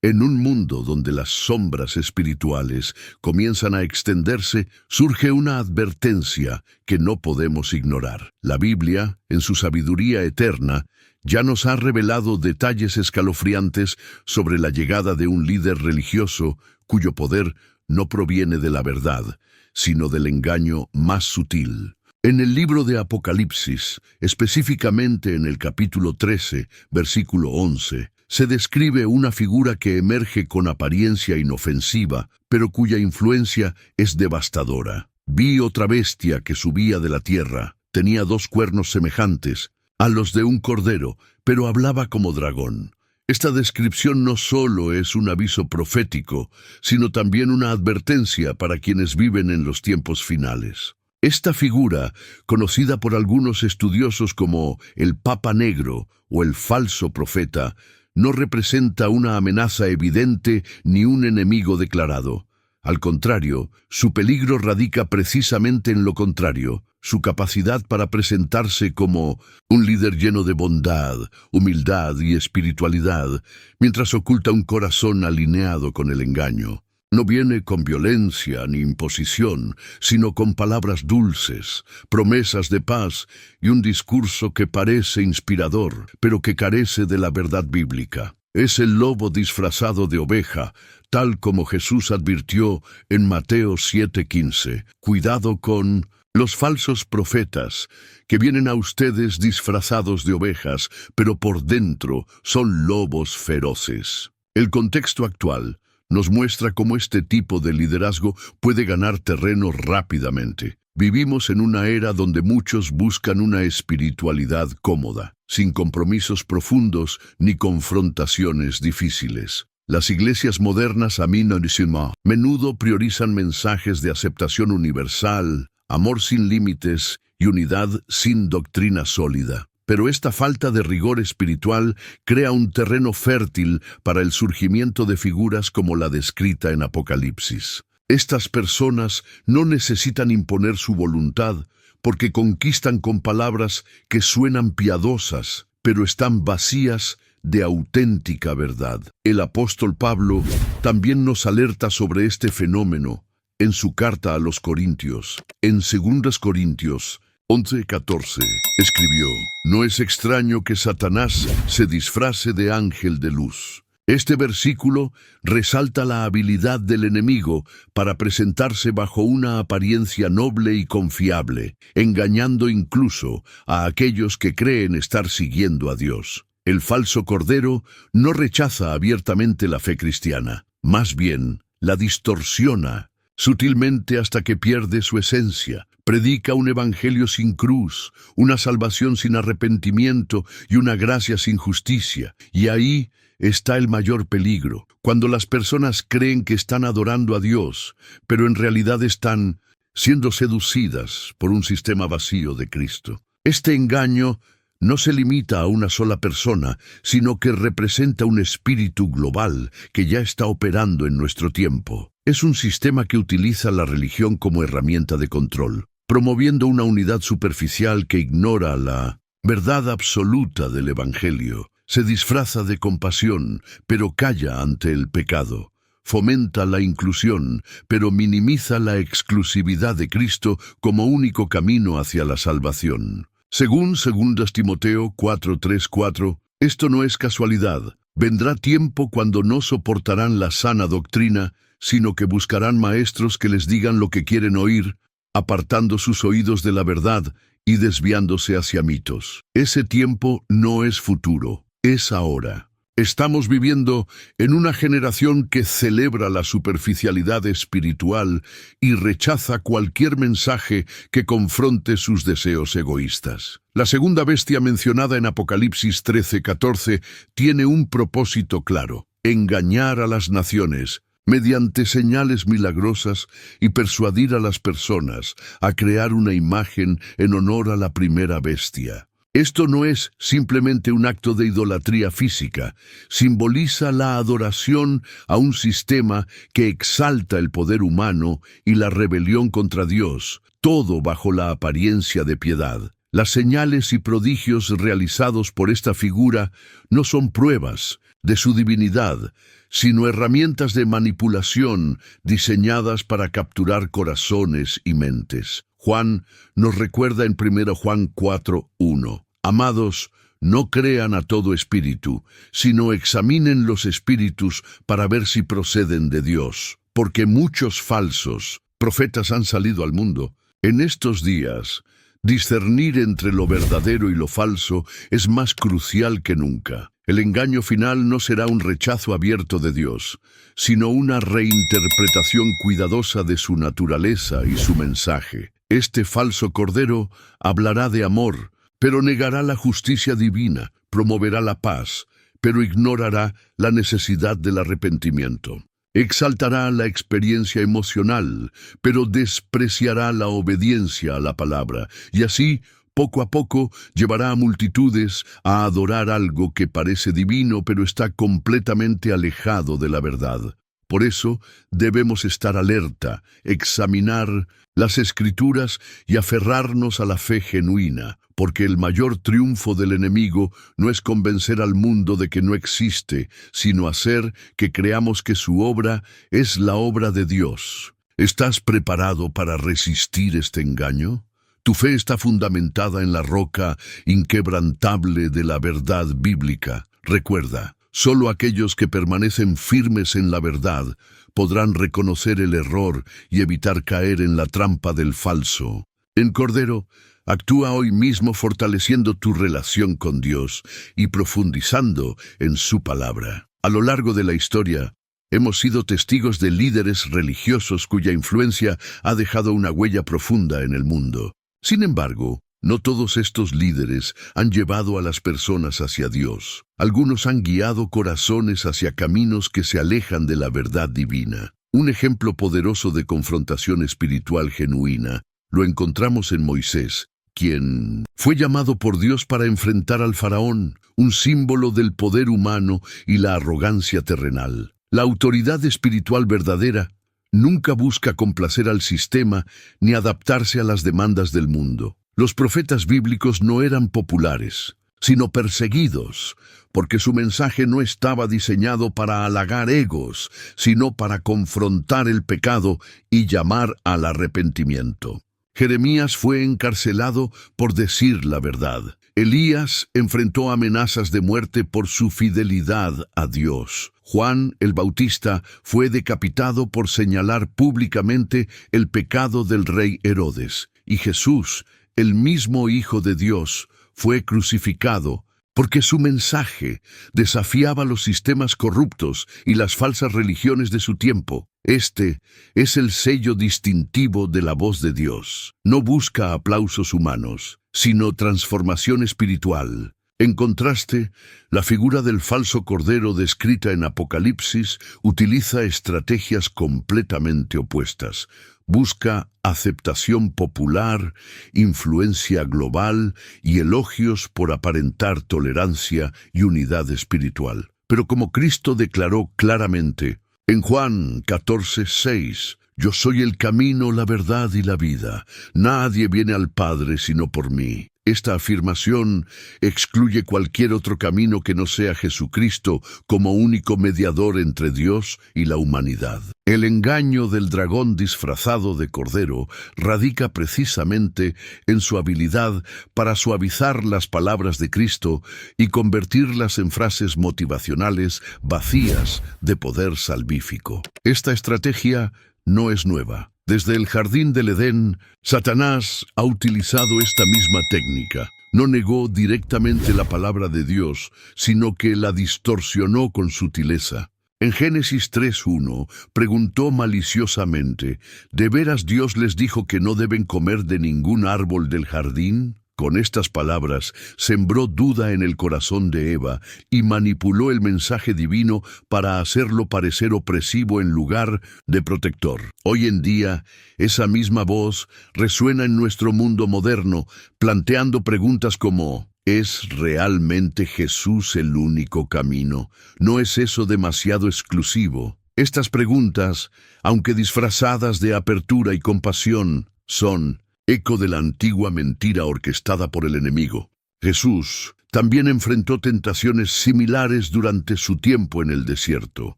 En un mundo donde las sombras espirituales comienzan a extenderse, surge una advertencia que no podemos ignorar. La Biblia, en su sabiduría eterna, ya nos ha revelado detalles escalofriantes sobre la llegada de un líder religioso cuyo poder no proviene de la verdad, sino del engaño más sutil. En el libro de Apocalipsis, específicamente en el capítulo 13, versículo 11, se describe una figura que emerge con apariencia inofensiva, pero cuya influencia es devastadora. Vi otra bestia que subía de la tierra. Tenía 2 cuernos semejantes a los de un cordero, pero hablaba como dragón. Esta descripción no solo es un aviso profético, sino también una advertencia para quienes viven en los tiempos finales. Esta figura, conocida por algunos estudiosos como el Papa Negro o el falso profeta, no representa una amenaza evidente ni un enemigo declarado. Al contrario, su peligro radica precisamente en lo contrario, su capacidad para presentarse como un líder lleno de bondad, humildad y espiritualidad, mientras oculta un corazón alineado con el engaño. No viene con violencia ni imposición, sino con palabras dulces, promesas de paz y un discurso que parece inspirador, pero que carece de la verdad bíblica. Es el lobo disfrazado de oveja, tal como Jesús advirtió en Mateo 7:15. Cuidado con los falsos profetas, que vienen a ustedes disfrazados de ovejas, pero por dentro son lobos feroces. El contexto actual nos muestra cómo este tipo de liderazgo puede ganar terreno rápidamente. Vivimos en una era donde muchos buscan una espiritualidad cómoda, sin compromisos profundos ni confrontaciones difíciles. Las iglesias modernas, a menudo priorizan mensajes de aceptación universal, amor sin límites y unidad sin doctrina sólida. Pero esta falta de rigor espiritual crea un terreno fértil para el surgimiento de figuras como la descrita en Apocalipsis. Estas personas no necesitan imponer su voluntad porque conquistan con palabras que suenan piadosas, pero están vacías de auténtica verdad. El apóstol Pablo también nos alerta sobre este fenómeno en su carta a los Corintios. En 2 Corintios 11:14 escribió: «No es extraño que Satanás se disfrace de ángel de luz». Este versículo resalta la habilidad del enemigo para presentarse bajo una apariencia noble y confiable, engañando incluso a aquellos que creen estar siguiendo a Dios. El falso cordero no rechaza abiertamente la fe cristiana, más bien la distorsiona sutilmente hasta que pierde su esencia. Predica un evangelio sin cruz, una salvación sin arrepentimiento y una gracia sin justicia. Y ahí está el mayor peligro, cuando las personas creen que están adorando a Dios, pero en realidad están siendo seducidas por un sistema vacío de Cristo. Este engaño no se limita a una sola persona, sino que representa un espíritu global que ya está operando en nuestro tiempo. Es un sistema que utiliza la religión como herramienta de control, promoviendo una unidad superficial que ignora la verdad absoluta del Evangelio. Se disfraza de compasión, pero calla ante el pecado. Fomenta la inclusión, pero minimiza la exclusividad de Cristo como único camino hacia la salvación. Según 2 Timoteo 4:3-4, esto no es casualidad. Vendrá tiempo cuando no soportarán la sana doctrina, sino que buscarán maestros que les digan lo que quieren oír, apartando sus oídos de la verdad y desviándose hacia mitos. Ese tiempo no es futuro, es ahora. Estamos viviendo en una generación que celebra la superficialidad espiritual y rechaza cualquier mensaje que confronte sus deseos egoístas. La segunda bestia mencionada en Apocalipsis 13:14 tiene un propósito claro: engañar a las naciones mediante señales milagrosas y persuadir a las personas a crear una imagen en honor a la primera bestia. Esto no es simplemente un acto de idolatría física, simboliza la adoración a un sistema que exalta el poder humano y la rebelión contra Dios, todo bajo la apariencia de piedad. Las señales y prodigios realizados por esta figura no son pruebas de su divinidad, sino herramientas de manipulación diseñadas para capturar corazones y mentes. Juan nos recuerda en 1 Juan 4:1. Amados, no crean a todo espíritu, sino examinen los espíritus para ver si proceden de Dios, porque muchos falsos profetas han salido al mundo. En estos días, discernir entre lo verdadero y lo falso es más crucial que nunca. El engaño final no será un rechazo abierto de Dios, sino una reinterpretación cuidadosa de su naturaleza y su mensaje. Este falso cordero hablará de amor, pero negará la justicia divina, promoverá la paz, pero ignorará la necesidad del arrepentimiento. Exaltará la experiencia emocional, pero despreciará la obediencia a la palabra, y así, poco a poco, llevará a multitudes a adorar algo que parece divino, pero está completamente alejado de la verdad. Por eso, debemos estar alerta, examinar las Escrituras y aferrarnos a la fe genuina, porque el mayor triunfo del enemigo no es convencer al mundo de que no existe, sino hacer que creamos que su obra es la obra de Dios. ¿Estás preparado para resistir este engaño? Tu fe está fundamentada en la roca inquebrantable de la verdad bíblica. Recuerda, solo aquellos que permanecen firmes en la verdad podrán reconocer el error y evitar caer en la trampa del falso. En Cordero, actúa hoy mismo fortaleciendo tu relación con Dios y profundizando en su palabra. A lo largo de la historia, hemos sido testigos de líderes religiosos cuya influencia ha dejado una huella profunda en el mundo. Sin embargo, no todos estos líderes han llevado a las personas hacia Dios. Algunos han guiado corazones hacia caminos que se alejan de la verdad divina. Un ejemplo poderoso de confrontación espiritual genuina lo encontramos en Moisés, quien fue llamado por Dios para enfrentar al faraón, un símbolo del poder humano y la arrogancia terrenal. La autoridad espiritual verdadera nunca busca complacer al sistema ni adaptarse a las demandas del mundo. Los profetas bíblicos no eran populares, sino perseguidos, porque su mensaje no estaba diseñado para halagar egos, sino para confrontar el pecado y llamar al arrepentimiento. Jeremías fue encarcelado por decir la verdad. Elías enfrentó amenazas de muerte por su fidelidad a Dios. Juan el Bautista fue decapitado por señalar públicamente el pecado del rey Herodes. Y Jesús, el mismo Hijo de Dios, fue crucificado porque su mensaje desafiaba los sistemas corruptos y las falsas religiones de su tiempo. Este es el sello distintivo de la voz de Dios. No busca aplausos humanos, sino transformación espiritual. En contraste, la figura del falso cordero descrita en Apocalipsis utiliza estrategias completamente opuestas. Busca aceptación popular, influencia global y elogios por aparentar tolerancia y unidad espiritual. Pero como Cristo declaró claramente en Juan 14:6, yo soy el camino, la verdad y la vida. Nadie viene al Padre sino por mí. Esta afirmación excluye cualquier otro camino que no sea Jesucristo como único mediador entre Dios y la humanidad. El engaño del dragón disfrazado de cordero radica precisamente en su habilidad para suavizar las palabras de Cristo y convertirlas en frases motivacionales vacías de poder salvífico. Esta estrategia no es nueva. Desde el jardín del Edén, Satanás ha utilizado esta misma técnica. No negó directamente la palabra de Dios, sino que la distorsionó con sutileza. En Génesis 3:1 preguntó maliciosamente, ¿de veras Dios les dijo que no deben comer de ningún árbol del jardín? Con estas palabras, sembró duda en el corazón de Eva y manipuló el mensaje divino para hacerlo parecer opresivo en lugar de protector. Hoy en día, esa misma voz resuena en nuestro mundo moderno, planteando preguntas como, ¿es realmente Jesús el único camino? ¿No es eso demasiado exclusivo? Estas preguntas, aunque disfrazadas de apertura y compasión, son eco de la antigua mentira orquestada por el enemigo. Jesús también enfrentó tentaciones similares durante su tiempo en el desierto.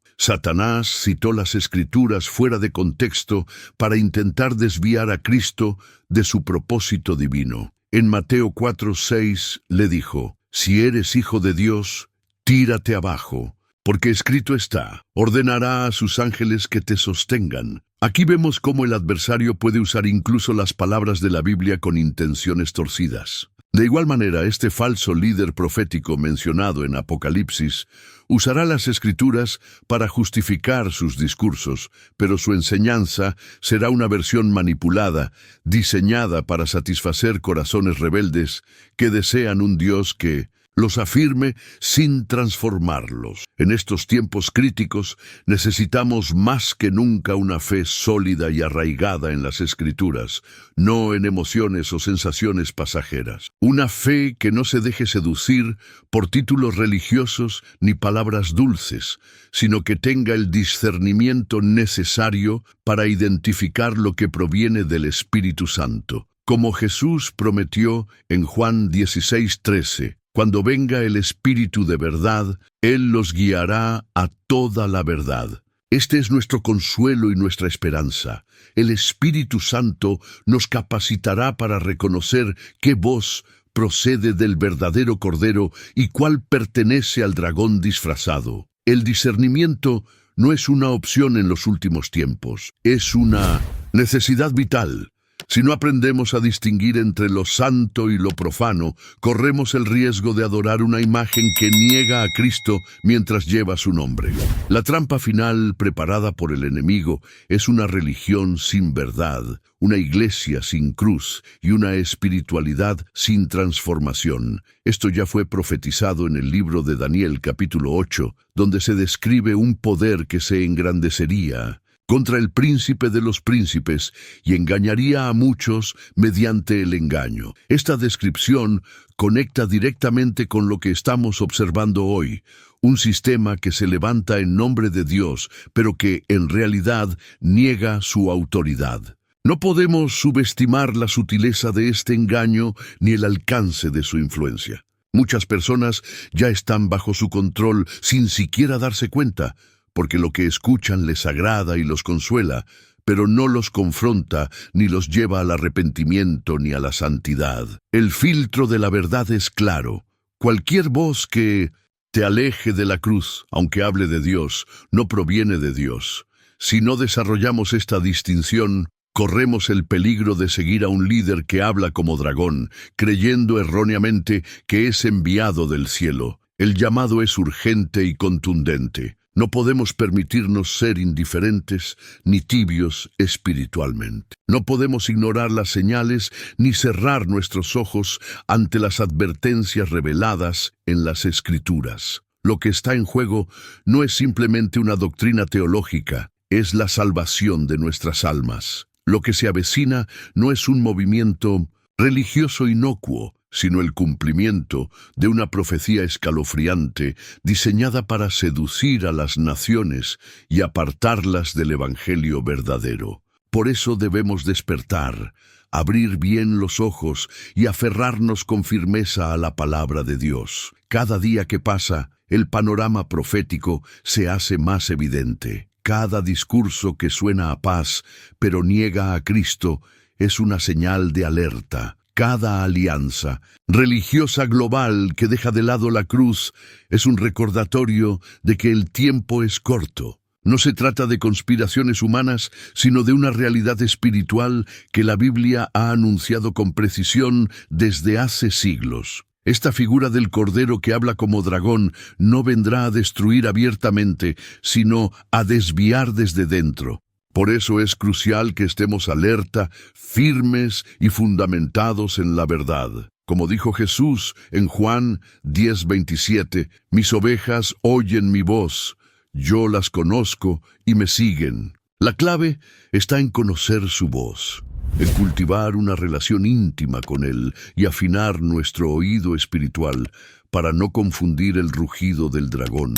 Satanás citó las Escrituras fuera de contexto para intentar desviar a Cristo de su propósito divino. En Mateo 4:6 le dijo: «Si eres hijo de Dios, tírate abajo, porque escrito está, ordenará a sus ángeles que te sostengan». Aquí vemos cómo el adversario puede usar incluso las palabras de la Biblia con intenciones torcidas. De igual manera, este falso líder profético mencionado en Apocalipsis usará las Escrituras para justificar sus discursos, pero su enseñanza será una versión manipulada, diseñada para satisfacer corazones rebeldes que desean un Dios que los afirme sin transformarlos. En estos tiempos críticos necesitamos más que nunca una fe sólida y arraigada en las Escrituras, no en emociones o sensaciones pasajeras. Una fe que no se deje seducir por títulos religiosos ni palabras dulces, sino que tenga el discernimiento necesario para identificar lo que proviene del Espíritu Santo. Como Jesús prometió en Juan 16:13, cuando venga el Espíritu de verdad, Él los guiará a toda la verdad. Este es nuestro consuelo y nuestra esperanza. El Espíritu Santo nos capacitará para reconocer qué voz procede del verdadero Cordero y cuál pertenece al dragón disfrazado. El discernimiento no es una opción en los últimos tiempos, es una necesidad vital. Si no aprendemos a distinguir entre lo santo y lo profano, corremos el riesgo de adorar una imagen que niega a Cristo mientras lleva su nombre. La trampa final preparada por el enemigo es una religión sin verdad, una iglesia sin cruz y una espiritualidad sin transformación. Esto ya fue profetizado en el libro de Daniel capítulo 8, donde se describe un poder que se engrandecería contra el príncipe de los príncipes y engañaría a muchos mediante el engaño. Esta descripción conecta directamente con lo que estamos observando hoy, un sistema que se levanta en nombre de Dios, pero que en realidad niega su autoridad. No podemos subestimar la sutileza de este engaño ni el alcance de su influencia. Muchas personas ya están bajo su control sin siquiera darse cuenta, porque lo que escuchan les agrada y los consuela, pero no los confronta ni los lleva al arrepentimiento ni a la santidad. El filtro de la verdad es claro. Cualquier voz que te aleje de la cruz, aunque hable de Dios, no proviene de Dios. Si no desarrollamos esta distinción, corremos el peligro de seguir a un líder que habla como dragón, creyendo erróneamente que es enviado del cielo. El llamado es urgente y contundente. No podemos permitirnos ser indiferentes ni tibios espiritualmente. No podemos ignorar las señales ni cerrar nuestros ojos ante las advertencias reveladas en las Escrituras. Lo que está en juego no es simplemente una doctrina teológica, es la salvación de nuestras almas. Lo que se avecina no es un movimiento religioso inocuo, sino el cumplimiento de una profecía escalofriante diseñada para seducir a las naciones y apartarlas del Evangelio verdadero. Por eso debemos despertar, abrir bien los ojos y aferrarnos con firmeza a la palabra de Dios. Cada día que pasa, el panorama profético se hace más evidente. Cada discurso que suena a paz, pero niega a Cristo, es una señal de alerta. Cada alianza religiosa global que deja de lado la cruz es un recordatorio de que el tiempo es corto. No se trata de conspiraciones humanas, sino de una realidad espiritual que la Biblia ha anunciado con precisión desde hace siglos. Esta figura del Cordero que habla como dragón no vendrá a destruir abiertamente, sino a desviar desde dentro. Por eso es crucial que estemos alerta, firmes y fundamentados en la verdad. Como dijo Jesús en Juan 10:27, «Mis ovejas oyen mi voz, yo las conozco y me siguen». La clave está en conocer su voz, en cultivar una relación íntima con Él y afinar nuestro oído espiritual para no confundir el rugido del dragón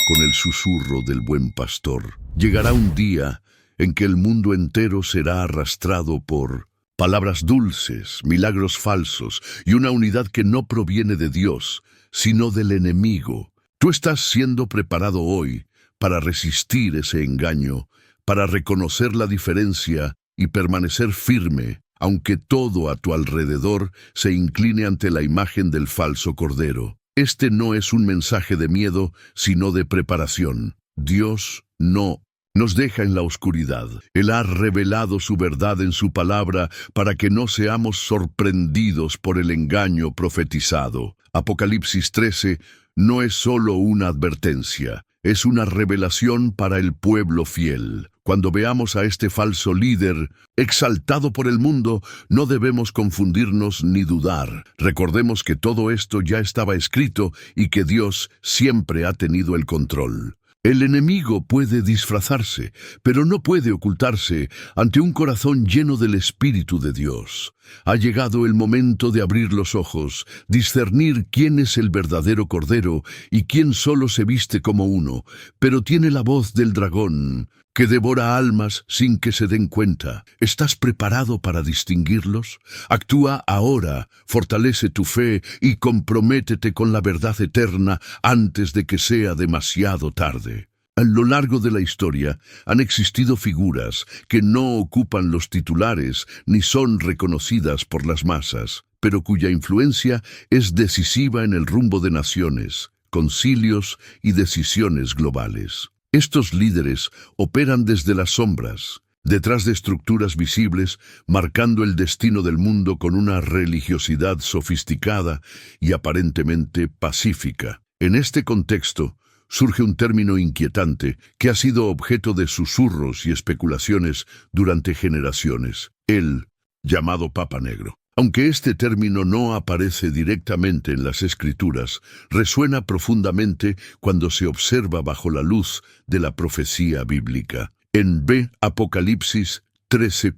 con el susurro del buen pastor. Llegará un día en que el mundo entero será arrastrado por palabras dulces, milagros falsos y una unidad que no proviene de Dios, sino del enemigo. Tú estás siendo preparado hoy para resistir ese engaño, para reconocer la diferencia y permanecer firme, aunque todo a tu alrededor se incline ante la imagen del falso cordero. Este no es un mensaje de miedo, sino de preparación. Dios no nos deja en la oscuridad. Él ha revelado su verdad en su palabra para que no seamos sorprendidos por el engaño profetizado. Apocalipsis 13 no es solo una advertencia, es una revelación para el pueblo fiel. Cuando veamos a este falso líder exaltado por el mundo, no debemos confundirnos ni dudar. Recordemos que todo esto ya estaba escrito y que Dios siempre ha tenido el control. El enemigo puede disfrazarse, pero no puede ocultarse ante un corazón lleno del Espíritu de Dios. Ha llegado el momento de abrir los ojos, discernir quién es el verdadero Cordero y quién solo se viste como uno, pero tiene la voz del dragón, que devora almas sin que se den cuenta. ¿Estás preparado para distinguirlos? Actúa ahora, fortalece tu fe y comprométete con la verdad eterna antes de que sea demasiado tarde. A lo largo de la historia han existido figuras que no ocupan los titulares ni son reconocidas por las masas, pero cuya influencia es decisiva en el rumbo de naciones, concilios y decisiones globales. Estos líderes operan desde las sombras, detrás de estructuras visibles, marcando el destino del mundo con una religiosidad sofisticada y aparentemente pacífica. En este contexto, surge un término inquietante que ha sido objeto de susurros y especulaciones durante generaciones: el llamado Papa Negro. Aunque este término no aparece directamente en las Escrituras, resuena profundamente cuando se observa bajo la luz de la profecía bíblica. En Apocalipsis 13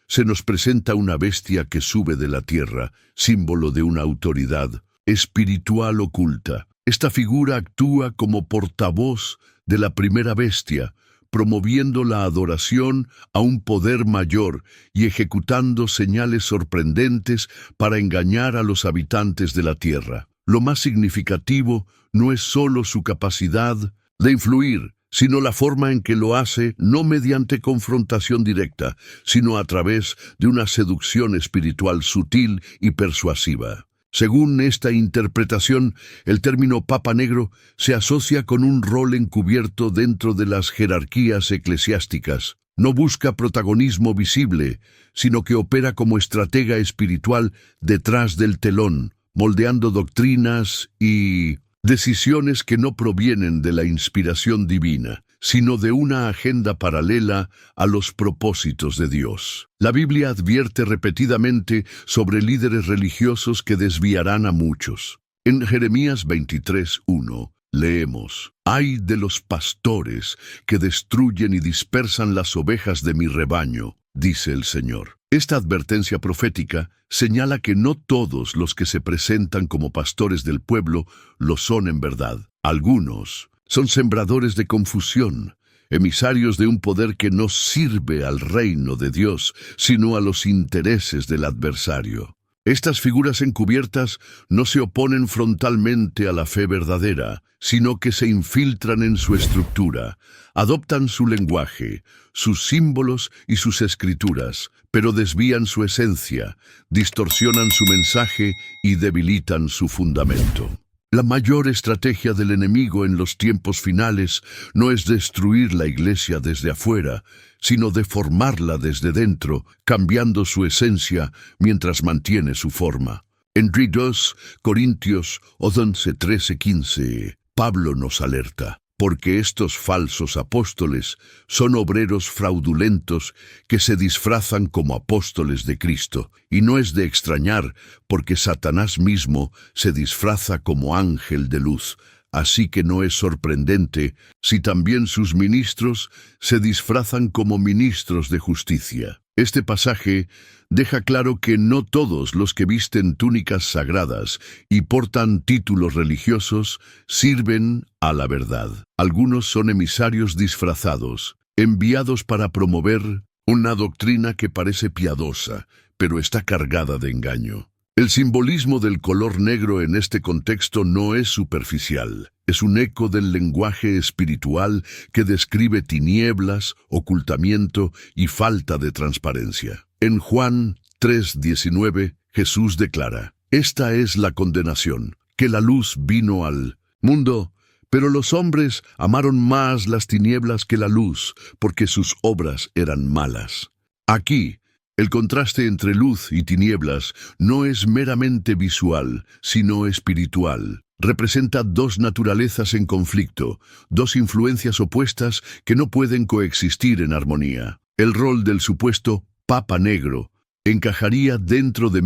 se nos presenta una bestia que sube de la tierra, símbolo de una autoridad espiritual oculta. Esta figura actúa como portavoz de la primera bestia, promoviendo la adoración a un poder mayor y ejecutando señales sorprendentes para engañar a los habitantes de la tierra. Lo más significativo no es solo su capacidad de influir, sino la forma en que lo hace, no mediante confrontación directa, sino a través de una seducción espiritual sutil y persuasiva. Según esta interpretación, el término Papa Negro se asocia con un rol encubierto dentro de las jerarquías eclesiásticas. No busca protagonismo visible, sino que opera como estratega espiritual detrás del telón, moldeando doctrinas y decisiones que no provienen de la inspiración divina, sino de una agenda paralela a los propósitos de Dios. La Biblia advierte repetidamente sobre líderes religiosos que desviarán a muchos. En Jeremías 23:1 leemos: «Ay de los pastores que destruyen y dispersan las ovejas de mi rebaño», dice el Señor. Esta advertencia profética señala que no todos los que se presentan como pastores del pueblo lo son en verdad. Algunos son sembradores de confusión, emisarios de un poder que no sirve al reino de Dios, sino a los intereses del adversario. Estas figuras encubiertas no se oponen frontalmente a la fe verdadera, sino que se infiltran en su estructura, adoptan su lenguaje, sus símbolos y sus escrituras, pero desvían su esencia, distorsionan su mensaje y debilitan su fundamento. La mayor estrategia del enemigo en los tiempos finales no es destruir la iglesia desde afuera, sino deformarla desde dentro, cambiando su esencia mientras mantiene su forma. En 2 Corintios 11:13-15, Pablo nos alerta: «Porque estos falsos apóstoles son obreros fraudulentos que se disfrazan como apóstoles de Cristo. Y no es de extrañar, porque Satanás mismo se disfraza como ángel de luz. Así que no es sorprendente si también sus ministros se disfrazan como ministros de justicia». Este pasaje deja claro que no todos los que visten túnicas sagradas y portan títulos religiosos sirven a la verdad. Algunos son emisarios disfrazados, enviados para promover una doctrina que parece piadosa, pero está cargada de engaño. El simbolismo del color negro en este contexto no es superficial, es un eco del lenguaje espiritual que describe tinieblas, ocultamiento y falta de transparencia. En Juan 3:19, Jesús declara: «Esta es la condenación, que la luz vino al mundo, pero los hombres amaron más las tinieblas que la luz, porque sus obras eran malas». Aquí, el contraste entre luz y tinieblas no es meramente visual, sino espiritual. Representa dos naturalezas en conflicto, dos influencias opuestas que no pueden coexistir en armonía. El rol del supuesto Papa Negro encajaría dentro de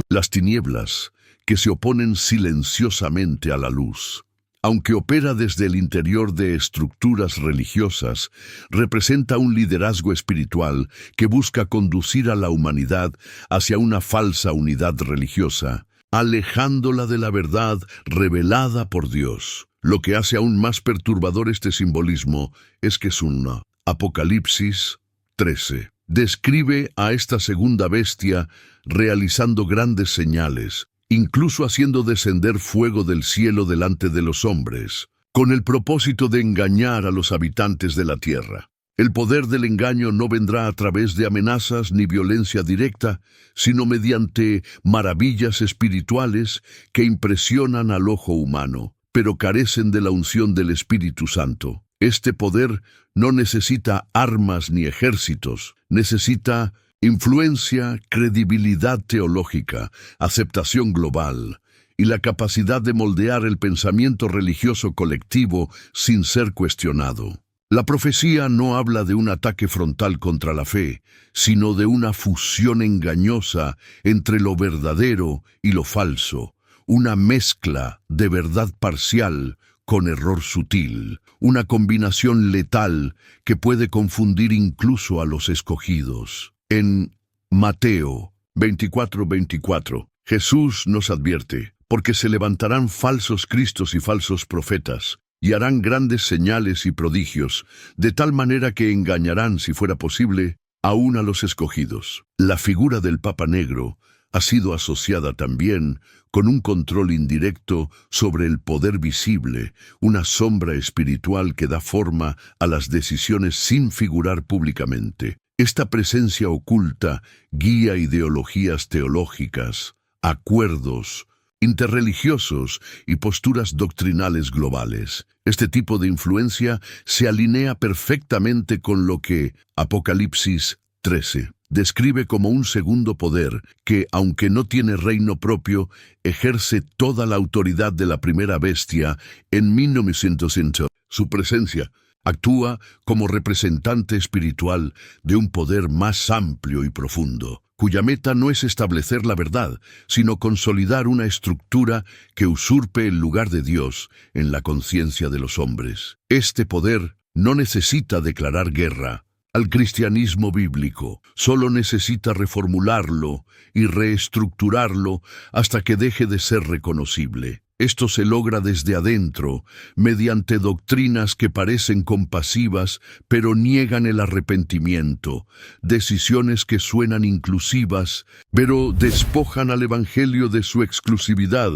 las tinieblas, que se oponen silenciosamente a la luz. Aunque opera desde el interior de estructuras religiosas, representa un liderazgo espiritual que busca conducir a la humanidad hacia una falsa unidad religiosa, alejándola de la verdad revelada por Dios. Lo que hace aún más perturbador este simbolismo es que es un Apocalipsis 13. Describe a esta segunda bestia realizando grandes señales, incluso haciendo descender fuego del cielo delante de los hombres, con el propósito de engañar a los habitantes de la tierra. El poder del engaño no vendrá a través de amenazas ni violencia directa, sino mediante maravillas espirituales que impresionan al ojo humano, pero carecen de la unción del Espíritu Santo. Este poder no necesita armas ni ejércitos, necesita influencia, credibilidad teológica, aceptación global y la capacidad de moldear el pensamiento religioso colectivo sin ser cuestionado. La profecía no habla de un ataque frontal contra la fe, sino de una fusión engañosa entre lo verdadero y lo falso, una mezcla de verdad parcial con error sutil, una combinación letal que puede confundir incluso a los escogidos. En Mateo 24:24, Jesús nos advierte: «Porque se levantarán falsos cristos y falsos profetas, y harán grandes señales y prodigios, de tal manera que engañarán, si fuera posible, aún a los escogidos». La figura del Papa Negro ha sido asociada también con un control indirecto sobre el poder visible, una sombra espiritual que da forma a las decisiones sin figurar públicamente. Esta presencia oculta guía ideologías teológicas, acuerdos interreligiosos y posturas doctrinales globales. Este tipo de influencia se alinea perfectamente con lo que Apocalipsis 13 describe como un segundo poder que, aunque no tiene reino propio, ejerce toda la autoridad de la primera bestia en 1900. Su presencia actúa como representante espiritual de un poder más amplio y profundo, cuya meta no es establecer la verdad, sino consolidar una estructura que usurpe el lugar de Dios en la conciencia de los hombres. Este poder no necesita declarar guerra al cristianismo bíblico, solo necesita reformularlo y reestructurarlo hasta que deje de ser reconocible. Esto se logra desde adentro, mediante doctrinas que parecen compasivas, pero niegan el arrepentimiento, decisiones que suenan inclusivas, pero despojan al Evangelio de su exclusividad,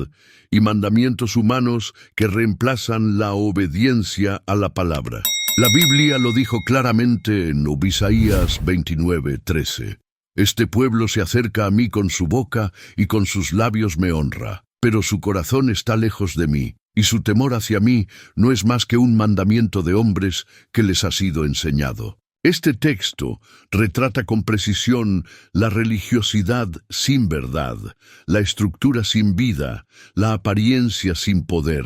y mandamientos humanos que reemplazan la obediencia a la palabra. La Biblia lo dijo claramente en Isaías 29:13. «Este pueblo se acerca a mí con su boca y con sus labios me honra, pero su corazón está lejos de mí, y su temor hacia mí no es más que un mandamiento de hombres que les ha sido enseñado». Este texto retrata con precisión la religiosidad sin verdad, la estructura sin vida, la apariencia sin poder,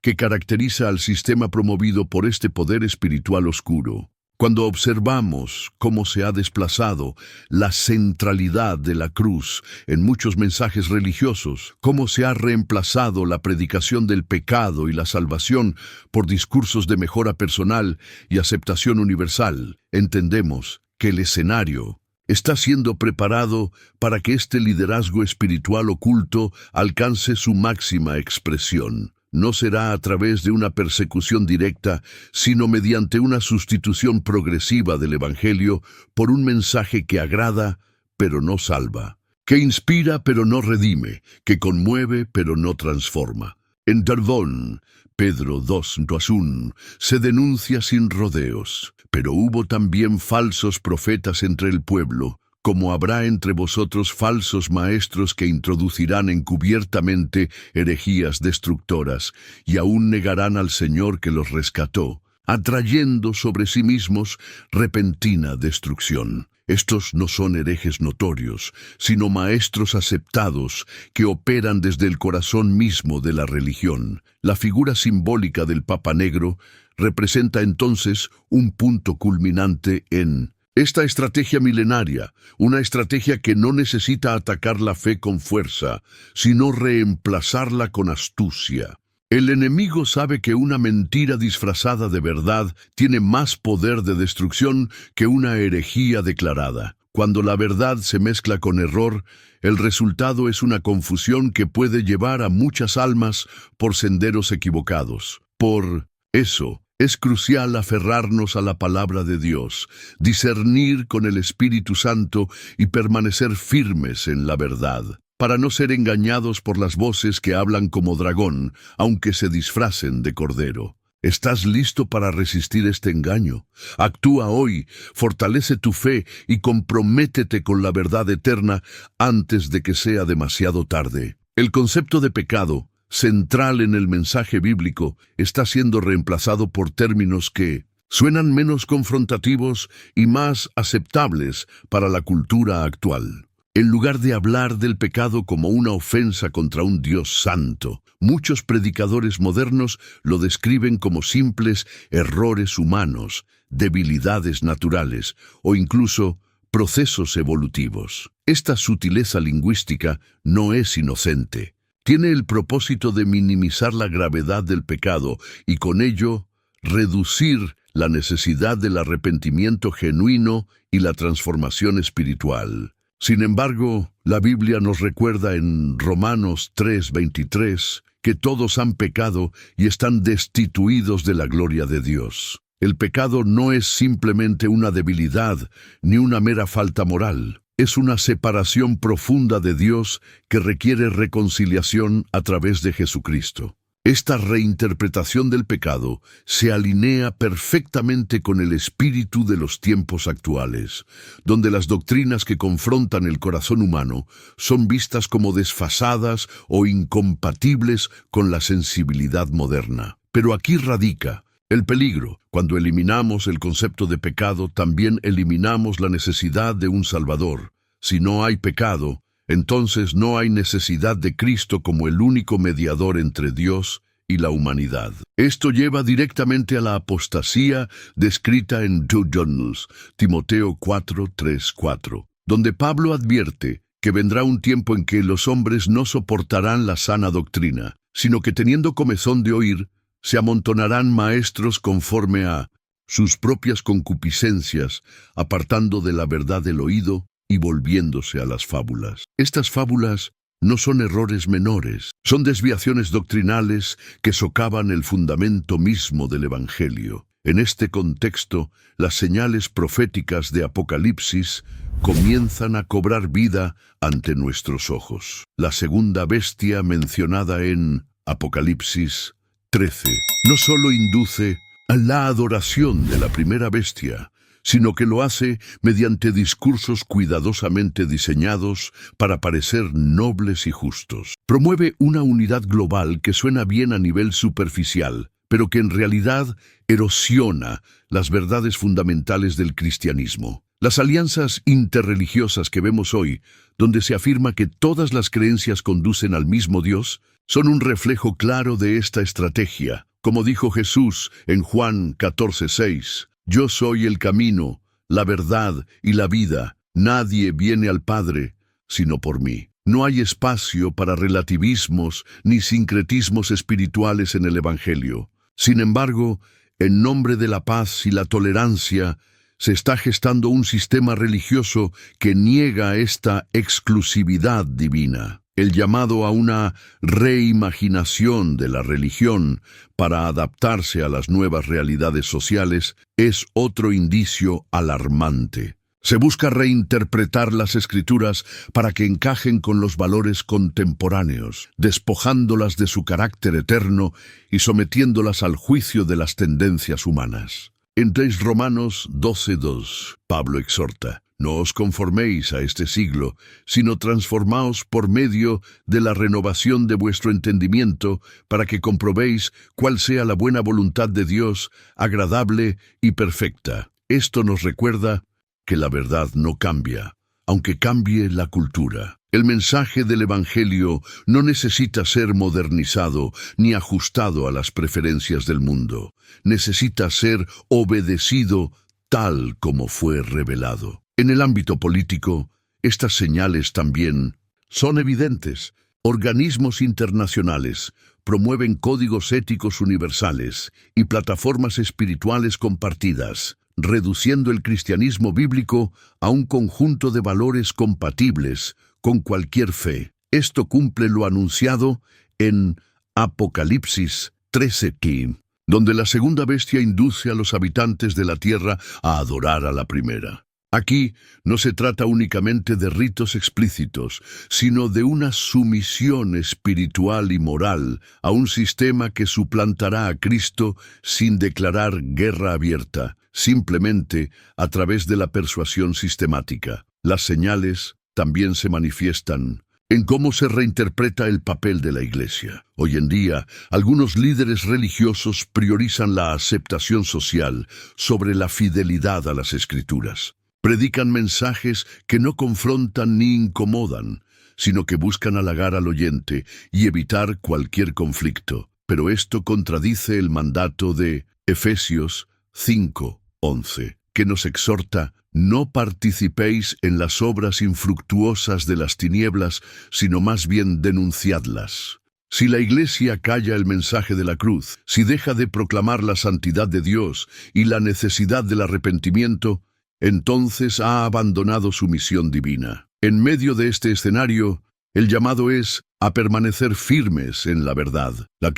que caracteriza al sistema promovido por este poder espiritual oscuro. Cuando observamos cómo se ha desplazado la centralidad de la cruz en muchos mensajes religiosos, cómo se ha reemplazado la predicación del pecado y la salvación por discursos de mejora personal y aceptación universal, entendemos que el escenario está siendo preparado para que este liderazgo espiritual oculto alcance su máxima expresión. No será a través de una persecución directa, sino mediante una sustitución progresiva del Evangelio por un mensaje que agrada, pero no salva. que inspira pero no redime, que conmueve pero no transforma. En Narbonne, Pedro 2:1, se denuncia sin rodeos. Pero hubo también falsos profetas entre el pueblo, como habrá entre vosotros falsos maestros que introducirán encubiertamente herejías destructoras, y aún negarán al Señor que los rescató, atrayendo sobre sí mismos repentina destrucción. Estos no son herejes notorios, sino maestros aceptados que operan desde el corazón mismo de la religión. La figura simbólica del Papa Negro representa entonces un punto culminante en esta estrategia milenaria, una estrategia que no necesita atacar la fe con fuerza, sino reemplazarla con astucia. El enemigo sabe que una mentira disfrazada de verdad tiene más poder de destrucción que una herejía declarada. Cuando la verdad se mezcla con error, el resultado es una confusión que puede llevar a muchas almas por senderos equivocados. Por eso, es crucial aferrarnos a la palabra de Dios, discernir con el Espíritu Santo y permanecer firmes en la verdad, para no ser engañados por las voces que hablan como dragón, aunque se disfracen de cordero. ¿Estás listo para resistir este engaño? Actúa hoy, fortalece tu fe y comprométete con la verdad eterna antes de que sea demasiado tarde. El concepto de pecado, central en el mensaje bíblico, está siendo reemplazado por términos que suenan menos confrontativos y más aceptables para la cultura actual. En lugar de hablar del pecado como una ofensa contra un Dios santo, muchos predicadores modernos lo describen como simples errores humanos, debilidades naturales o incluso procesos evolutivos. Esta sutileza lingüística no es inocente. Tiene el propósito de minimizar la gravedad del pecado y con ello reducir la necesidad del arrepentimiento genuino y la transformación espiritual. Sin embargo, la Biblia nos recuerda en Romanos 3:23 que todos han pecado y están destituidos de la gloria de Dios. El pecado no es simplemente una debilidad ni una mera falta moral. Es una separación profunda de Dios que requiere reconciliación a través de Jesucristo. Esta reinterpretación del pecado se alinea perfectamente con el espíritu de los tiempos actuales, donde las doctrinas que confrontan el corazón humano son vistas como desfasadas o incompatibles con la sensibilidad moderna. Pero aquí radica el peligro. Cuando eliminamos el concepto de pecado, también eliminamos la necesidad de un Salvador. Si no hay pecado, entonces no hay necesidad de Cristo como el único mediador entre Dios y la humanidad. Esto lleva directamente a la apostasía descrita en 2 Journals, Timoteo 4:3-4, donde Pablo advierte que vendrá un tiempo en que los hombres no soportarán la sana doctrina, sino que teniendo comezón de oír, se amontonarán maestros conforme a sus propias concupiscencias, apartando de la verdad el oído y volviéndose a las fábulas. Estas fábulas no son errores menores, son desviaciones doctrinales que socavan el fundamento mismo del Evangelio. En este contexto, las señales proféticas de Apocalipsis comienzan a cobrar vida ante nuestros ojos. La segunda bestia mencionada en Apocalipsis 13 no solo induce a la adoración de la primera bestia, sino que lo hace mediante discursos cuidadosamente diseñados para parecer nobles y justos. Promueve una unidad global que suena bien a nivel superficial, pero que en realidad erosiona las verdades fundamentales del cristianismo. Las alianzas interreligiosas que vemos hoy, donde se afirma que todas las creencias conducen al mismo Dios, son un reflejo claro de esta estrategia. Como dijo Jesús en Juan 14:6, «Yo soy el camino, la verdad y la vida. Nadie viene al Padre sino por mí». No hay espacio para relativismos ni sincretismos espirituales en el Evangelio. Sin embargo, en nombre de la paz y la tolerancia, se está gestando un sistema religioso que niega esta exclusividad divina. El llamado a una reimaginación de la religión para adaptarse a las nuevas realidades sociales es otro indicio alarmante. Se busca reinterpretar las Escrituras para que encajen con los valores contemporáneos, despojándolas de su carácter eterno y sometiéndolas al juicio de las tendencias humanas. En Romanos 12:2, Pablo exhorta: no os conforméis a este siglo, sino transformaos por medio de la renovación de vuestro entendimiento, para que comprobéis cuál sea la buena voluntad de Dios, agradable y perfecta. Esto nos recuerda que la verdad no cambia, aunque cambie la cultura. El mensaje del Evangelio no necesita ser modernizado ni ajustado a las preferencias del mundo. Necesita ser obedecido tal como fue revelado. En el ámbito político, estas señales también son evidentes. Organismos internacionales promueven códigos éticos universales y plataformas espirituales compartidas, reduciendo el cristianismo bíblico a un conjunto de valores compatibles con cualquier fe. Esto cumple lo anunciado en Apocalipsis 13:15, donde la segunda bestia induce a los habitantes de la tierra a adorar a la primera. Aquí no se trata únicamente de ritos explícitos, sino de una sumisión espiritual y moral a un sistema que suplantará a Cristo sin declarar guerra abierta, simplemente a través de la persuasión sistemática. Las señales también se manifiestan en cómo se reinterpreta el papel de la Iglesia. Hoy en día, algunos líderes religiosos priorizan la aceptación social sobre la fidelidad a las Escrituras. Predican mensajes que no confrontan ni incomodan, sino que buscan halagar al oyente y evitar cualquier conflicto. Pero esto contradice el mandato de Efesios 5:11, que nos exhorta: no participéis en las obras infructuosas de las tinieblas, sino más bien denunciadlas. Si la Iglesia calla el mensaje de la cruz, si deja de proclamar la santidad de Dios y la necesidad del arrepentimiento, entonces ha abandonado su misión divina. En medio de este escenario, el llamado es a permanecer firmes en la verdad. La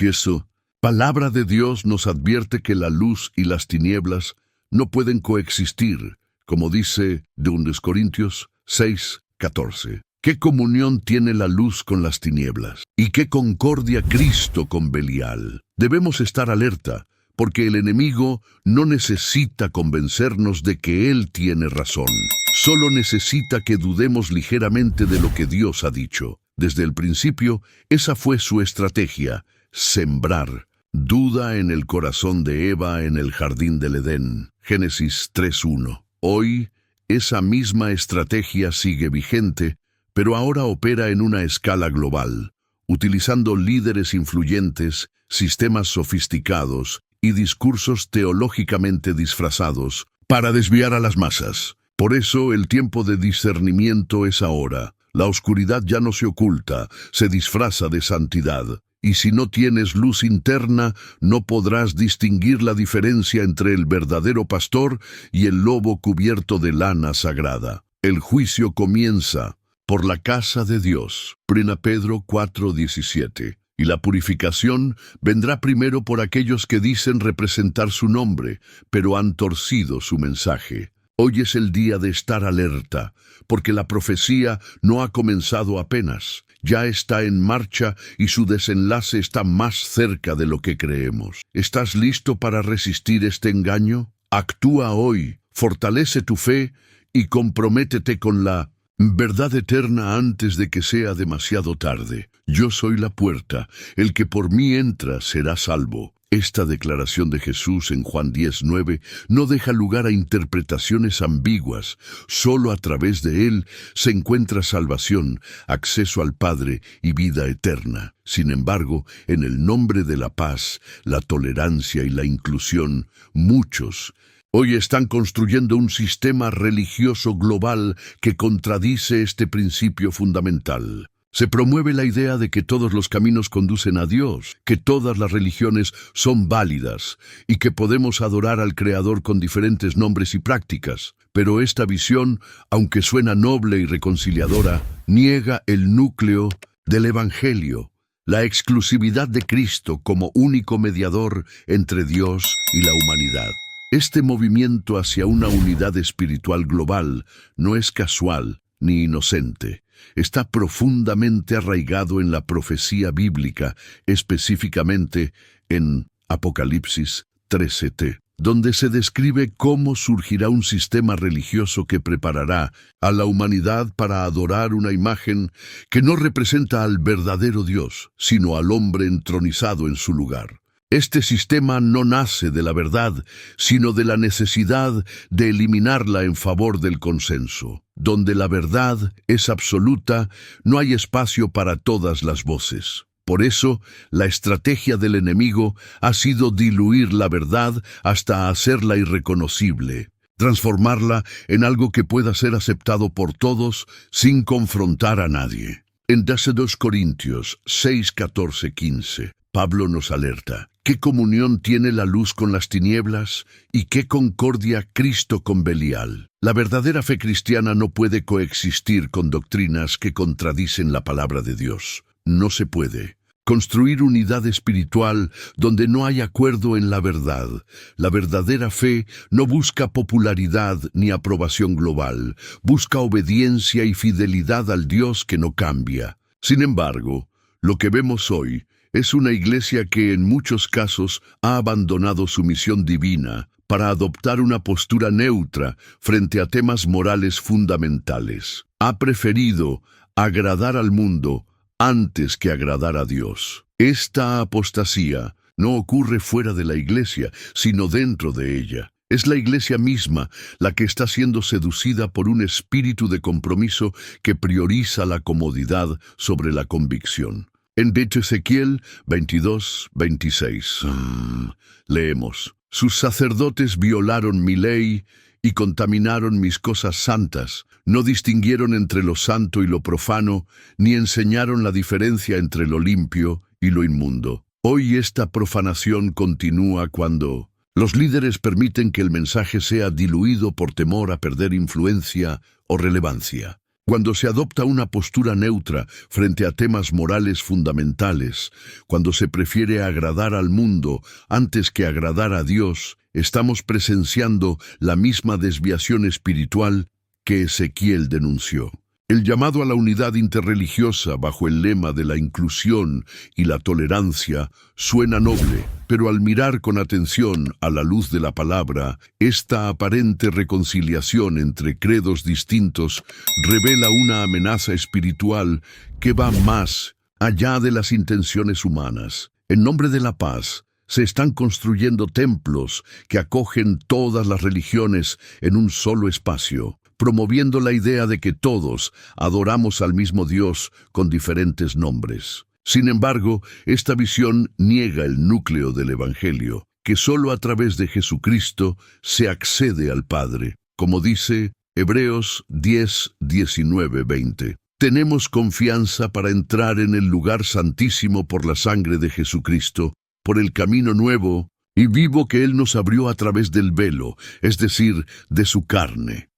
palabra de Dios nos advierte que la luz y las tinieblas no pueden coexistir, como dice 2 Corintios 6:14. ¿Qué comunión tiene la luz con las tinieblas? ¿Y qué concordia Cristo con Belial? Debemos estar alerta, porque el enemigo no necesita convencernos de que él tiene razón. Solo necesita que dudemos ligeramente de lo que Dios ha dicho. Desde el principio, esa fue su estrategia: sembrar duda en el corazón de Eva en el jardín del Edén. Génesis 3:1. Hoy, esa misma estrategia sigue vigente, pero ahora opera en una escala global, utilizando líderes influyentes, sistemas sofisticados y discursos teológicamente disfrazados para desviar a las masas. Por eso el tiempo de discernimiento es ahora. La oscuridad ya no se oculta, se disfraza de santidad. Y si no tienes luz interna, no podrás distinguir la diferencia entre el verdadero pastor y el lobo cubierto de lana sagrada. El juicio comienza por la casa de Dios. 1 Pedro 4:17. Y la purificación vendrá primero por aquellos que dicen representar su nombre, pero han torcido su mensaje. Hoy es el día de estar alerta, porque la profecía no ha comenzado apenas. Ya está en marcha y su desenlace está más cerca de lo que creemos. ¿Estás listo para resistir este engaño? Actúa hoy, fortalece tu fe y comprométete con la verdad eterna antes de que sea demasiado tarde. Yo soy la puerta, el que por mí entra será salvo. Esta declaración de Jesús en Juan 10:9 no deja lugar a interpretaciones ambiguas. Solo a través de él se encuentra salvación, acceso al Padre y vida eterna. Sin embargo, en el nombre de la paz, la tolerancia y la inclusión, muchos hoy están construyendo un sistema religioso global que contradice este principio fundamental. Se promueve la idea de que todos los caminos conducen a Dios, que todas las religiones son válidas y que podemos adorar al Creador con diferentes nombres y prácticas. Pero esta visión, aunque suena noble y reconciliadora, niega el núcleo del Evangelio, la exclusividad de Cristo como único mediador entre Dios y la humanidad. Este movimiento hacia una unidad espiritual global no es casual ni inocente. Está profundamente arraigado en la profecía bíblica, específicamente en Apocalipsis 13, donde se describe cómo surgirá un sistema religioso que preparará a la humanidad para adorar una imagen que no representa al verdadero Dios, sino al hombre entronizado en su lugar. Este sistema no nace de la verdad, sino de la necesidad de eliminarla en favor del consenso. Donde la verdad es absoluta, no hay espacio para todas las voces. Por eso, la estrategia del enemigo ha sido diluir la verdad hasta hacerla irreconocible, transformarla en algo que pueda ser aceptado por todos sin confrontar a nadie. En 2 Corintios 6, 14, 15, Pablo nos alerta: ¿qué comunión tiene la luz con las tinieblas? ¿Y qué concordia Cristo con Belial? La verdadera fe cristiana no puede coexistir con doctrinas que contradicen la palabra de Dios. No se puede construir unidad espiritual donde no hay acuerdo en la verdad. La verdadera fe no busca popularidad ni aprobación global, busca obediencia y fidelidad al Dios que no cambia. Sin embargo, lo que vemos hoy es una iglesia que en muchos casos ha abandonado su misión divina para adoptar una postura neutra frente a temas morales fundamentales. Ha preferido agradar al mundo antes que agradar a Dios. Esta apostasía no ocurre fuera de la iglesia, sino dentro de ella. Es la iglesia misma la que está siendo seducida por un espíritu de compromiso que prioriza la comodidad sobre la convicción. En Ezequiel 22, 26, leemos: sus sacerdotes violaron mi ley y contaminaron mis cosas santas. No distinguieron entre lo santo y lo profano, ni enseñaron la diferencia entre lo limpio y lo inmundo. Hoy esta profanación continúa cuando los líderes permiten que el mensaje sea diluido por temor a perder influencia o relevancia. Cuando se adopta una postura neutra frente a temas morales fundamentales, cuando se prefiere agradar al mundo antes que agradar a Dios, estamos presenciando la misma desviación espiritual que Ezequiel denunció. El llamado a la unidad interreligiosa bajo el lema de la inclusión y la tolerancia suena noble, pero al mirar con atención a la luz de la palabra, esta aparente reconciliación entre credos distintos revela una amenaza espiritual que va más allá de las intenciones humanas. En nombre de la paz, se están construyendo templos que acogen todas las religiones en un solo espacio, promoviendo la idea de que todos adoramos al mismo Dios con diferentes nombres. Sin embargo, esta visión niega el núcleo del Evangelio, que solo a través de Jesucristo se accede al Padre. Como dice Hebreos 10, 19, 20. Tenemos confianza para entrar en el lugar santísimo por la sangre de Jesucristo, por el camino nuevo y vivo que Él nos abrió a través del velo, es decir, de su carne.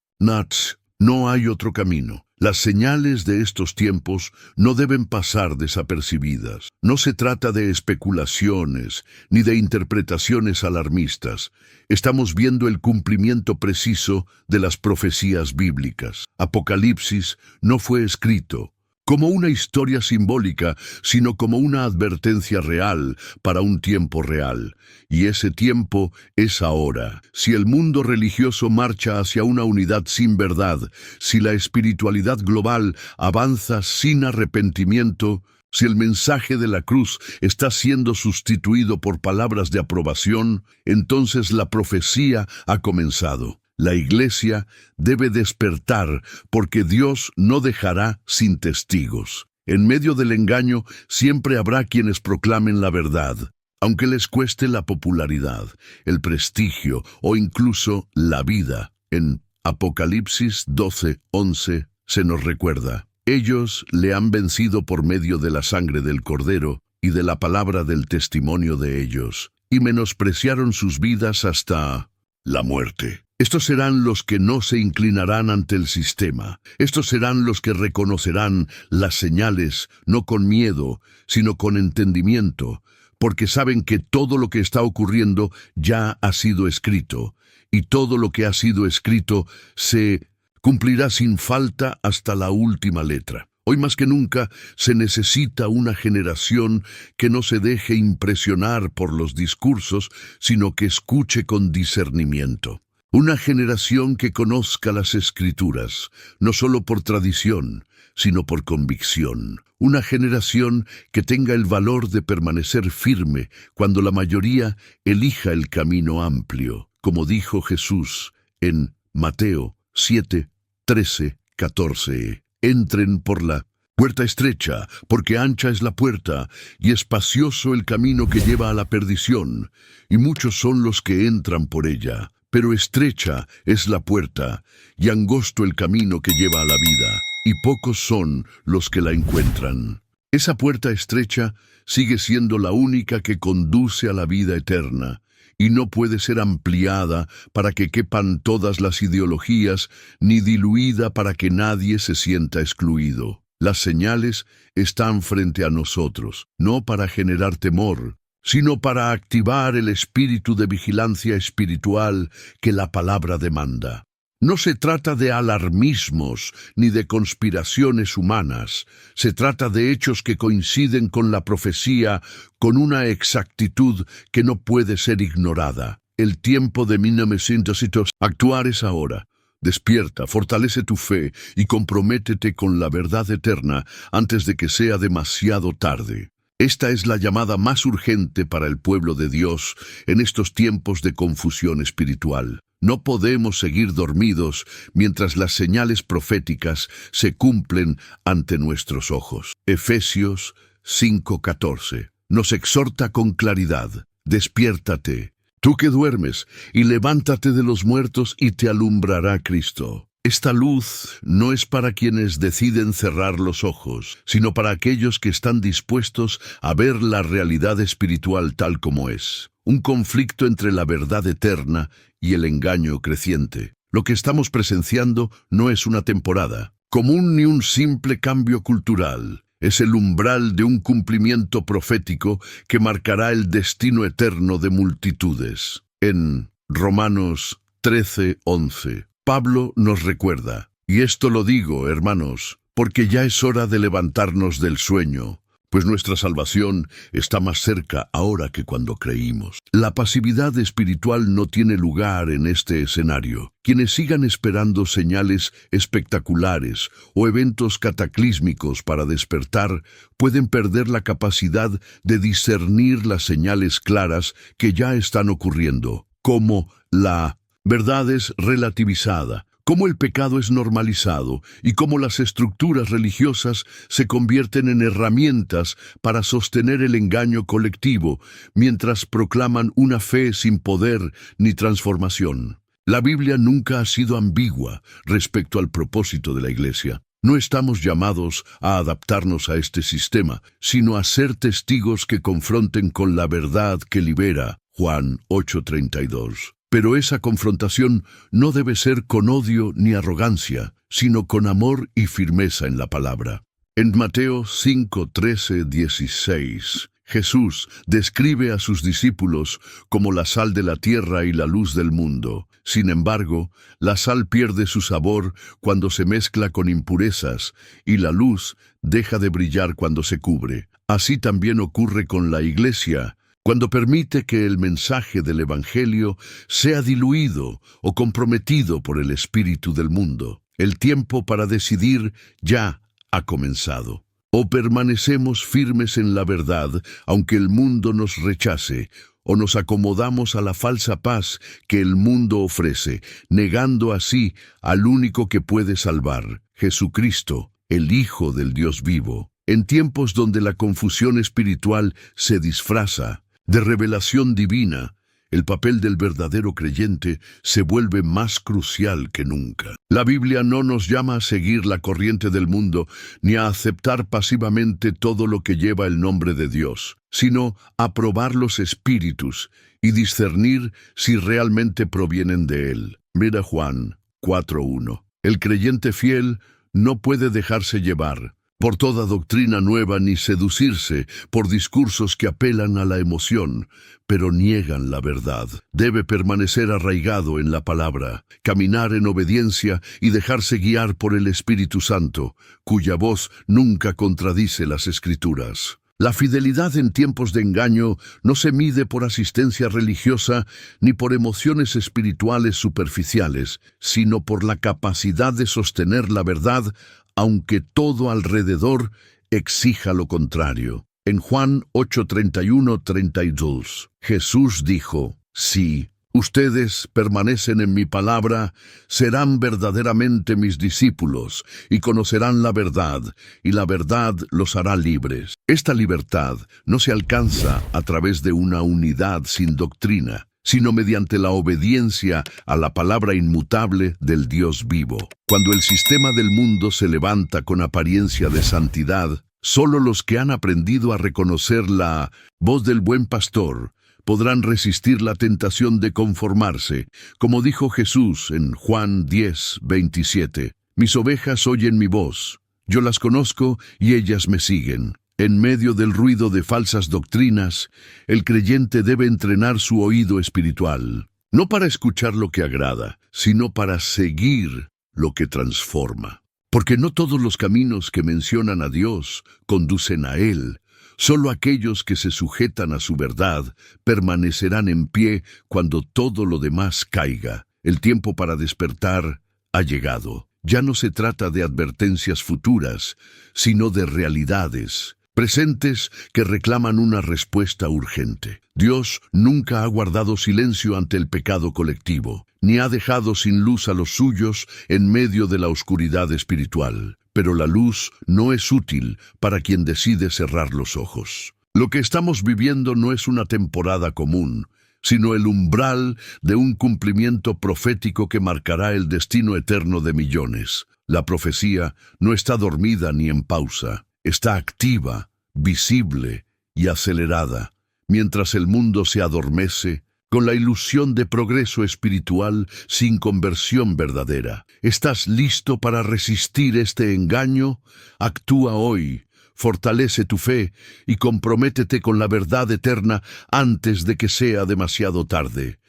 No hay otro camino. Las señales de estos tiempos no deben pasar desapercibidas. No se trata de especulaciones ni de interpretaciones alarmistas. Estamos viendo el cumplimiento preciso de las profecías bíblicas. Apocalipsis no fue escrito como una historia simbólica, sino como una advertencia real para un tiempo real. Y ese tiempo es ahora. Si el mundo religioso marcha hacia una unidad sin verdad, si la espiritualidad global avanza sin arrepentimiento, si el mensaje de la cruz está siendo sustituido por palabras de aprobación, entonces la profecía ha comenzado. La iglesia debe despertar porque Dios no dejará sin testigos. En medio del engaño siempre habrá quienes proclamen la verdad, aunque les cueste la popularidad, el prestigio o incluso la vida. En Apocalipsis 12, 11 se nos recuerda: ellos le han vencido por medio de la sangre del Cordero y de la palabra del testimonio de ellos, y menospreciaron sus vidas hasta la muerte. Estos serán los que no se inclinarán ante el sistema. Estos serán los que reconocerán las señales, no con miedo, sino con entendimiento, porque saben que todo lo que está ocurriendo ya ha sido escrito, y todo lo que ha sido escrito se cumplirá sin falta hasta la última letra. Hoy más que nunca se necesita una generación que no se deje impresionar por los discursos, sino que escuche con discernimiento. Una generación que conozca las Escrituras, no solo por tradición, sino por convicción. Una generación que tenga el valor de permanecer firme cuando la mayoría elija el camino amplio, como dijo Jesús en Mateo 7, 13, 14. Entren por la puerta estrecha, porque ancha es la puerta, y espacioso el camino que lleva a la perdición, y muchos son los que entran por ella. Pero estrecha es la puerta, y angosto el camino que lleva a la vida, y pocos son los que la encuentran. Esa puerta estrecha sigue siendo la única que conduce a la vida eterna, y no puede ser ampliada para que quepan todas las ideologías, ni diluida para que nadie se sienta excluido. Las señales están frente a nosotros, no para generar temor, sino para activar el espíritu de vigilancia espiritual que la palabra demanda. No se trata de alarmismos ni de conspiraciones humanas, se trata de hechos que coinciden con la profecía con una exactitud que no puede ser ignorada. El tiempo de 1902. Actuar es ahora. Despierta, fortalece tu fe y comprométete con la verdad eterna antes de que sea demasiado tarde. Esta es la llamada más urgente para el pueblo de Dios en estos tiempos de confusión espiritual. No podemos seguir dormidos mientras las señales proféticas se cumplen ante nuestros ojos. Efesios 5:14 nos exhorta con claridad: despiértate, tú que duermes, y levántate de los muertos y te alumbrará Cristo. Esta luz no es para quienes deciden cerrar los ojos, sino para aquellos que están dispuestos a ver la realidad espiritual tal como es. Un conflicto entre la verdad eterna y el engaño creciente. Lo que estamos presenciando no es una temporada común ni un simple cambio cultural. Es el umbral de un cumplimiento profético que marcará el destino eterno de multitudes. En Romanos 13:11, Pablo nos recuerda: y esto lo digo, hermanos, porque ya es hora de levantarnos del sueño, pues nuestra salvación está más cerca ahora que cuando creímos. La pasividad espiritual no tiene lugar en este escenario. Quienes sigan esperando señales espectaculares o eventos cataclísmicos para despertar pueden perder la capacidad de discernir las señales claras que ya están ocurriendo, como la verdad es relativizada, cómo el pecado es normalizado y cómo las estructuras religiosas se convierten en herramientas para sostener el engaño colectivo, mientras proclaman una fe sin poder ni transformación. La Biblia nunca ha sido ambigua respecto al propósito de la Iglesia. No estamos llamados a adaptarnos a este sistema, sino a ser testigos que confronten con la verdad que libera. Juan 8:32. Pero esa confrontación no debe ser con odio ni arrogancia, sino con amor y firmeza en la palabra. En Mateo 5:13-16, Jesús describe a sus discípulos como la sal de la tierra y la luz del mundo. Sin embargo, la sal pierde su sabor cuando se mezcla con impurezas, y la luz deja de brillar cuando se cubre. Así también ocurre con la Iglesia, cuando permite que el mensaje del Evangelio sea diluido o comprometido por el espíritu del mundo. El tiempo para decidir ya ha comenzado. O permanecemos firmes en la verdad, aunque el mundo nos rechace, o nos acomodamos a la falsa paz que el mundo ofrece, negando así al único que puede salvar, Jesucristo, el Hijo del Dios vivo. En tiempos donde la confusión espiritual se disfraza de revelación divina, el papel del verdadero creyente se vuelve más crucial que nunca. La Biblia no nos llama a seguir la corriente del mundo ni a aceptar pasivamente todo lo que lleva el nombre de Dios, sino a probar los espíritus y discernir si realmente provienen de Él. Mira Juan 4:1. El creyente fiel no puede dejarse llevar, por toda doctrina nueva ni seducirse por discursos que apelan a la emoción, pero niegan la verdad. Debe permanecer arraigado en la palabra, caminar en obediencia y dejarse guiar por el Espíritu Santo, cuya voz nunca contradice las Escrituras. La fidelidad en tiempos de engaño no se mide por asistencia religiosa ni por emociones espirituales superficiales, sino por la capacidad de sostener la verdad, aunque todo alrededor exija lo contrario. En Juan 8:31-32, Jesús dijo: «Si ustedes permanecen en mi palabra, serán verdaderamente mis discípulos y conocerán la verdad, y la verdad los hará libres». Esta libertad no se alcanza a través de una unidad sin doctrina, sino mediante la obediencia a la palabra inmutable del Dios vivo. Cuando el sistema del mundo se levanta con apariencia de santidad, solo los que han aprendido a reconocer la voz del buen pastor podrán resistir la tentación de conformarse, como dijo Jesús en Juan 10:27. «Mis ovejas oyen mi voz, yo las conozco y ellas me siguen». En medio del ruido de falsas doctrinas, el creyente debe entrenar su oído espiritual, no para escuchar lo que agrada, sino para seguir lo que transforma. Porque no todos los caminos que mencionan a Dios conducen a Él. Solo aquellos que se sujetan a su verdad permanecerán en pie cuando todo lo demás caiga. El tiempo para despertar ha llegado. Ya no se trata de advertencias futuras, sino de realidades presentes que reclaman una respuesta urgente. Dios nunca ha guardado silencio ante el pecado colectivo, ni ha dejado sin luz a los suyos en medio de la oscuridad espiritual. Pero la luz no es útil para quien decide cerrar los ojos. Lo que estamos viviendo no es una temporada común, sino el umbral de un cumplimiento profético que marcará el destino eterno de millones. La profecía no está dormida ni en pausa, está activa, visible y acelerada, mientras el mundo se adormece con la ilusión de progreso espiritual sin conversión verdadera. ¿Estás listo para resistir este engaño? Actúa hoy, fortalece tu fe y comprométete con la verdad eterna antes de que sea demasiado tarde.